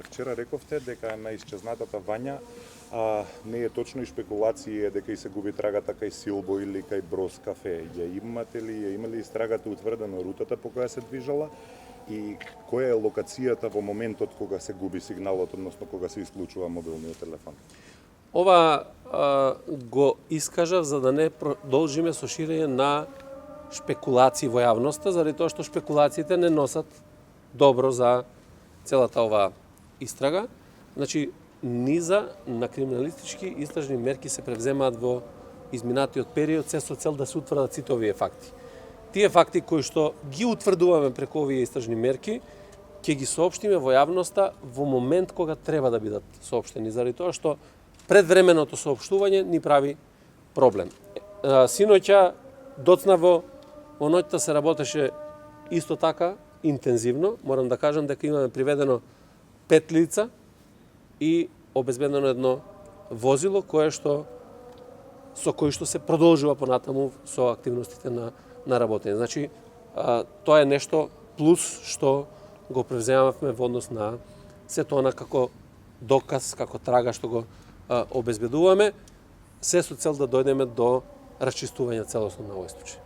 Вчера рековте дека на исчезнатата Вања не е точно и шпекулации дека и се губи трагата кај Силбо или кај Брос кафе. Ја имали истрагата утврдено рутата по која се движала и која е локацијата во моментот кога се губи сигналот, односно кога се исклучува мобилниот телефон? Ова го искажав за да не продолжиме со ширење на шпекулации во јавноста, заради тоа што шпекулациите не носат добро за целата ова истрага. Значи, низа на криминалистички истражни мерки се превземаат во изминатиот период, се со цел да се утврдат сите овие факти. Тие факти кои што ги утврдуваме преку овие истражни мерки, ќе ги соопштиме во јавноста во момент кога треба да бидат соопштени, заради тоа што предвременото соопштување ни прави проблем. Синоќа доцнаво, во ноќта се работеше исто така интензивно. Морам да кажам дека имаме приведено 5 лица и обезбедено едно возило со кој што се продолжува понатаму со активностите на работење. Значи, тоа е нешто плюс што го превземавме во однос на сето она како доказ, како трага што го обезбедуваме, се со цел да дојдеме до расчистување целосно на овој случај.